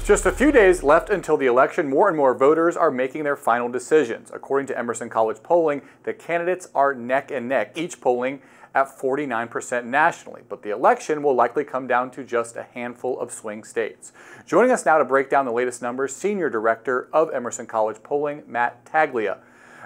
With just a few days left until the election, more and more voters are making their final decisions. According to Emerson College polling, the candidates are neck and neck, each polling at 49% nationally. But the election will likely come down to just a handful of swing states. Joining us now to break down the latest numbers, Senior Director of Emerson College Polling, Matt Taglia.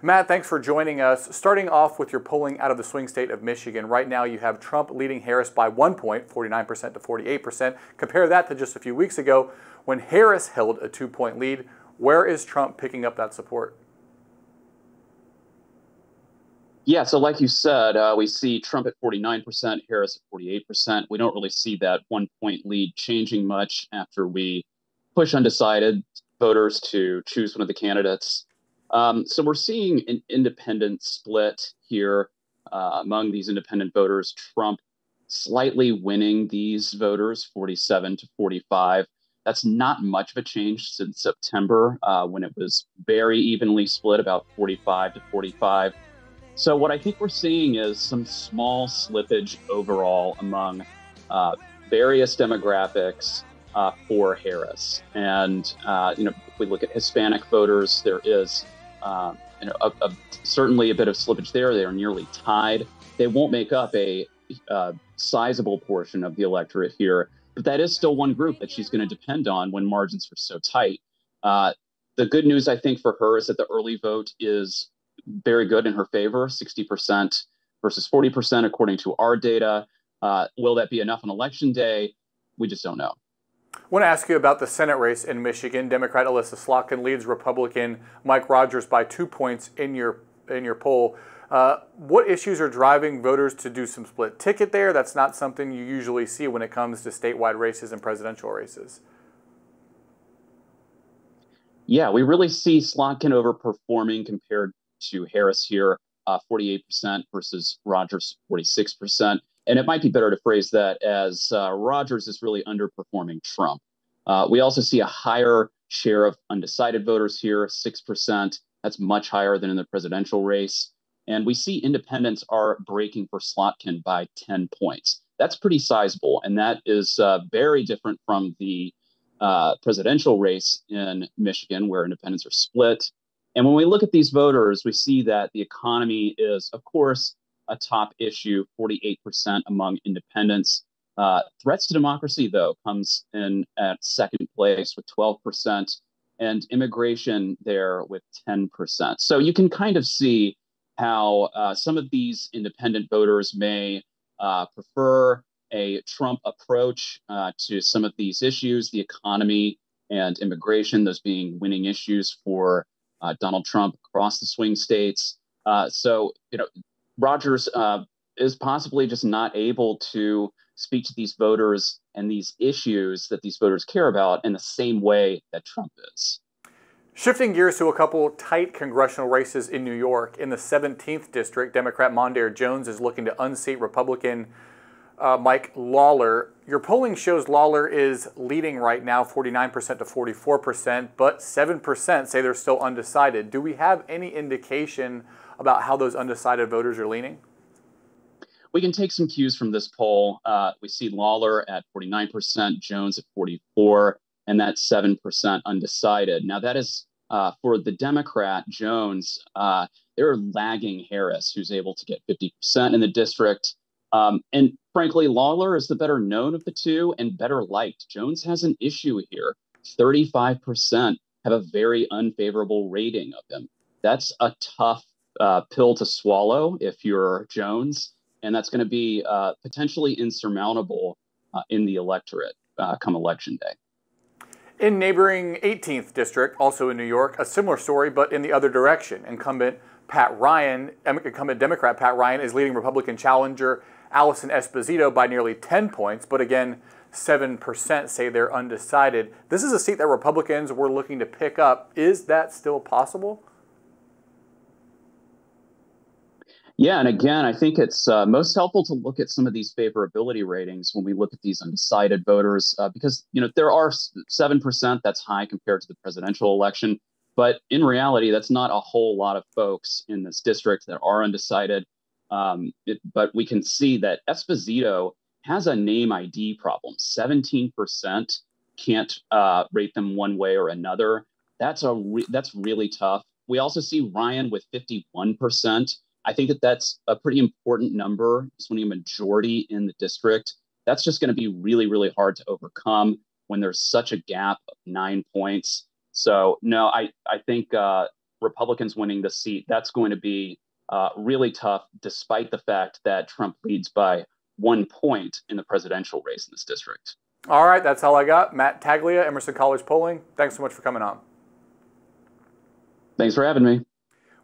Matt, thanks for joining us. Starting off with your polling out of the swing state of Michigan, right now you have Trump leading Harris by 1 point, 49% to 48%. Compare that to just a few weeks ago when Harris held a 2-point lead. Where is Trump picking up that support? Yeah, so like you said, we see Trump at 49%, Harris at 48%. We don't really see that 1-point lead changing much after we push undecided voters to choose one of the candidates. So we're seeing an independent split here among these independent voters. Trump slightly winning these voters, 47 to 45. That's not much of a change since September when it was very evenly split, about 45 to 45. So what I think we're seeing is some small slippage overall among various demographics for Harris. And, if we look at Hispanic voters, there is certainly a bit of slippage there. They are nearly tied. They won't make up a sizable portion of the electorate here, but that is still one group that she's going to depend on when margins are so tight. The good news, I think, for her is that the early vote is very good in her favor, 60% versus 40%, according to our data. Will that be enough on election day? We just don't know. I want to ask you about the Senate race in Michigan. Democrat Alyssa Slotkin leads Republican Mike Rogers by 2 points in your poll. What issues are driving voters to do some split ticket there? That's not something you usually see when it comes to statewide races and presidential races. Yeah, we really see Slotkin overperforming compared to Harris here, 48% versus Rogers, 46%. And it might be better to phrase that as Rogers is really underperforming Trump. We also see a higher share of undecided voters here, 6%. That's much higher than in the presidential race. And we see independents are breaking for Slotkin by 10 points. That's pretty sizable. And that is very different from the presidential race in Michigan, where independents are split. And when we look at these voters, we see that the economy is, of course, a top issue, 48% among independents. Threats to democracy, though, comes in at second place with 12%, and immigration there with 10%. So you can kind of see how some of these independent voters may prefer a Trump approach to some of these issues, the economy and immigration, those being winning issues for Donald Trump across the swing states. Rogers is possibly just not able to speak to these voters and these issues that these voters care about in the same way that Trump is. Shifting gears to a couple tight congressional races in New York. In the 17th district, Democrat Mondaire Jones is looking to unseat Republican Mike Lawler. Your polling shows Lawler is leading right now, 49% to 44%, but 7% say they're still undecided. Do we have any indication about how those undecided voters are leaning? We can take some cues from this poll. We see Lawler at 49%, Jones at 44%, and that's 7% undecided. Now that is for the Democrat, Jones, they're lagging Harris, who's able to get 50% in the district. And frankly, Lawler is the better known of the two and better liked. Jones has an issue here. 35% have a very unfavorable rating of him. That's a tough pill to swallow if you're Jones, and that's going to be potentially insurmountable in the electorate come election day. In neighboring 18th district, also in New York, a similar story, but in the other direction. Incumbent Democrat Pat Ryan is leading Republican challenger Allison Esposito by nearly 10 points, but again, 7% say they're undecided. This is a seat that Republicans were looking to pick up. Is that still possible? Yeah, and again, I think it's most helpful to look at some of these favorability ratings when we look at these undecided voters, because there are 7%. That's high compared to the presidential election, but in reality, that's not a whole lot of folks in this district that are undecided. But we can see that Esposito has a name ID problem. 17% can't rate them one way or another. That's really tough. We also see Ryan with 51%. I think that's a pretty important number. Just winning a majority in the district. That's just going to be really, really hard to overcome when there's such a gap of 9 points. So no, I think Republicans winning the seat, that's going to be really tough, despite the fact that Trump leads by 1 point in the presidential race in this district. All right, that's all I got. Matt Taglia, Emerson College Polling. Thanks so much for coming on. Thanks for having me.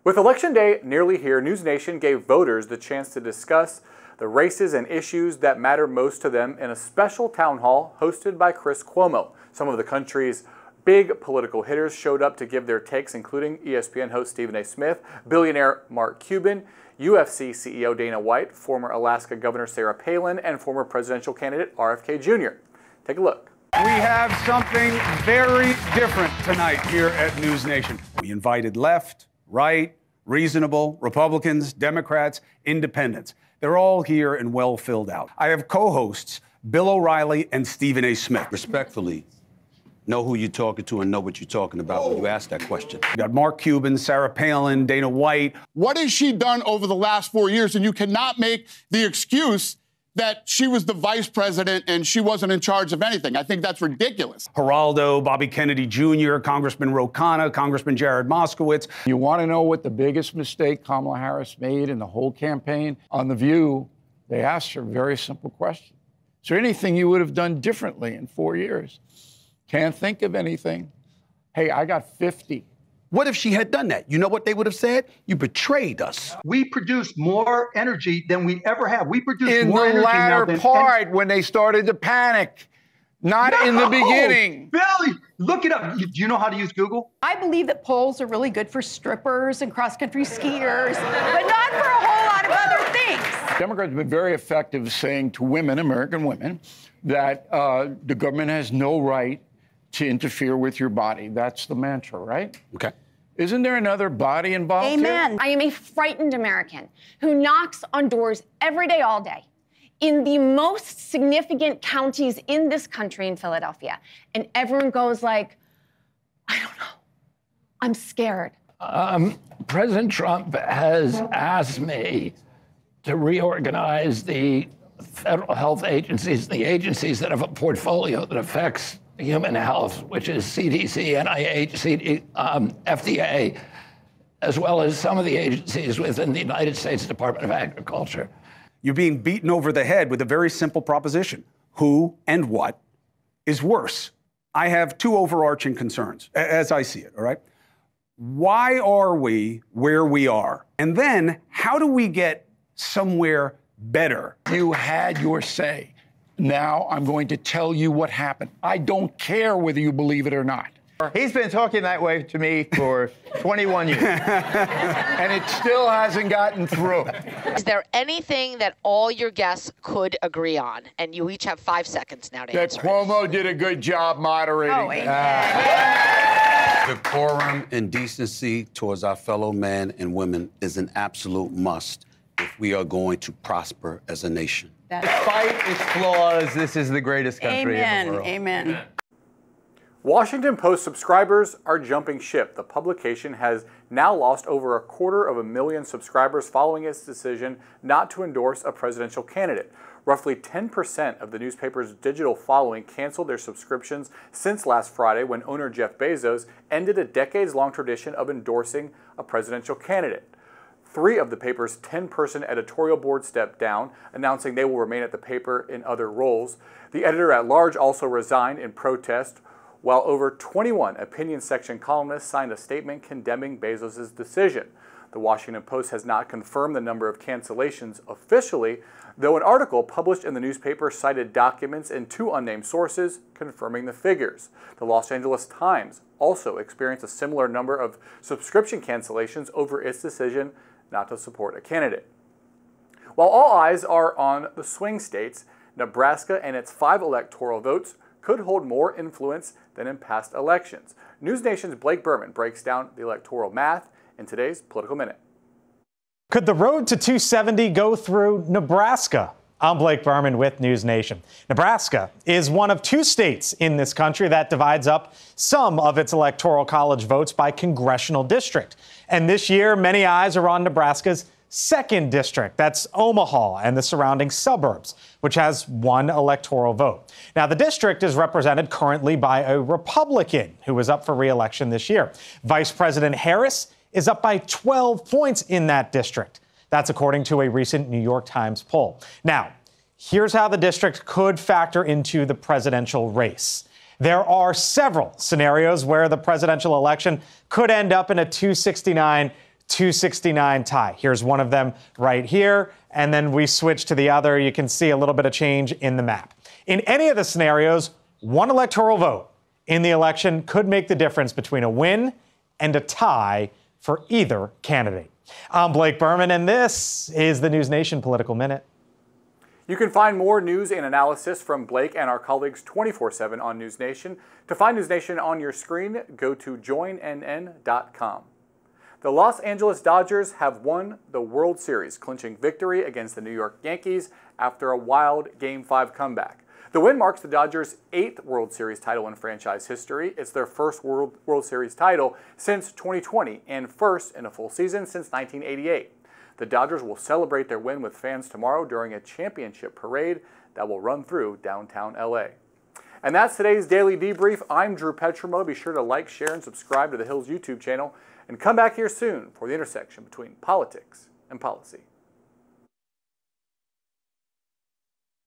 With Election Day nearly here, News Nation gave voters the chance to discuss the races and issues that matter most to them in a special town hall hosted by Chris Cuomo. Some of the country's big political hitters showed up to give their takes, including ESPN host Stephen A. Smith, billionaire Mark Cuban, UFC CEO Dana White, former Alaska Governor Sarah Palin, and former presidential candidate RFK Jr. Take a look. We have something very different tonight here at News Nation. We invited left, right, reasonable, Republicans, Democrats, independents. They're all here and well filled out. I have co-hosts Bill O'Reilly and Stephen A. Smith. Respectfully, know who you're talking to and know what you're talking about when you ask that question. We got Mark Cuban, Sarah Palin, Dana White. What has she done over the last 4 years? And you cannot make the excuse that she was the vice president and she wasn't in charge of anything. I think that's ridiculous. Geraldo, Bobby Kennedy Jr., Congressman Ro Khanna, Congressman Jared Moskowitz. You want to know what the biggest mistake Kamala Harris made in the whole campaign? On The View, they asked her a very simple question. Is there anything you would have done differently in 4 years? Can't think of anything. Hey, I got 50. What if she had done that? You know what they would have said? You betrayed us. We produce more energy than we ever have. We produce In more the energy now latter than part, when they started to panic, not in the beginning. Billy, look it up. Do you know how to use Google? I believe that polls are really good for strippers and cross-country skiers, but not for a whole lot of other things. Democrats have been very effective saying to women, American women, that the government has no right to interfere with your body. That's the mantra, right? Okay. Isn't there another body involved Amen. here? I am a frightened American who knocks on doors every day, all day, in the most significant counties in this country, in Philadelphia. And everyone goes like, I don't know. I'm scared. President Trump has asked me to reorganize the federal health agencies, the agencies that have a portfolio that affects human health, which is CDC, NIH, FDA, as well as some of the agencies within the United States Department of Agriculture. You're being beaten over the head with a very simple proposition. Who and what is worse? I have two overarching concerns, as I see it, all right? Why are we where we are? And then, how do we get somewhere better? You had your say. Now I'm going to tell you what happened. I don't care whether you believe it or not. He's been talking that way to me for 21 years. And it still hasn't gotten through. Is there anything that all your guests could agree on? And you each have 5 seconds now to answer. That Cuomo did a good job moderating. Oh, amen. Decorum and decency towards our fellow men and women is an absolute must if we are going to prosper as a nation. Despite its flaws, this is the greatest country in the world. Amen. Washington Post subscribers are jumping ship. The publication has now lost over 250,000 subscribers following its decision not to endorse a presidential candidate. Roughly 10% of the newspaper's digital following canceled their subscriptions since last Friday, when owner Jeff Bezos ended a decades-long tradition of endorsing a presidential candidate. 3 of the paper's 10-person editorial board stepped down, announcing they will remain at the paper in other roles. The editor-at-large also resigned in protest, while over 21 opinion section columnists signed a statement condemning Bezos' decision. The Washington Post has not confirmed the number of cancellations officially, though an article published in the newspaper cited documents and 2 unnamed sources confirming the figures. The Los Angeles Times also experienced a similar number of subscription cancellations over its decision not to support a candidate. While all eyes are on the swing states, Nebraska and its 5 electoral votes could hold more influence than in past elections. News Nation's Blake Berman breaks down the electoral math in today's Political Minute. Could the road to 270 go through Nebraska? I'm Blake Berman with News Nation. Nebraska is one of 2 states in this country that divides up some of its electoral college votes by congressional district. And this year, many eyes are on Nebraska's 2nd district. That's Omaha and the surrounding suburbs, which has 1 electoral vote. Now, the district is represented currently by a Republican who is up for re-election this year. Vice President Harris is up by 12 points in that district. That's according to a recent New York Times poll. Now, here's how the district could factor into the presidential race. There are several scenarios where the presidential election could end up in a 269 tie. Here's one of them right here. And then we switch to the other. You can see a little bit of change in the map. In any of the scenarios, 1 electoral vote in the election could make the difference between a win and a tie for either candidate. I'm Blake Berman, and this is the News Nation Political Minute. You can find more news and analysis from Blake and our colleagues 24/7 on News Nation. To find News Nation on your screen, go to joinnn.com. The Los Angeles Dodgers have won the World Series, clinching victory against the New York Yankees after a wild Game 5 comeback. The win marks the Dodgers' 8th World Series title in franchise history. It's their first World Series title since 2020 and first in a full season since 1988. The Dodgers will celebrate their win with fans tomorrow during a championship parade that will run through downtown LA. And that's today's Daily Debrief. I'm Drew Petrimoulx. Be sure to like, share, and subscribe to the Hills YouTube channel. And come back here soon for the intersection between politics and policy.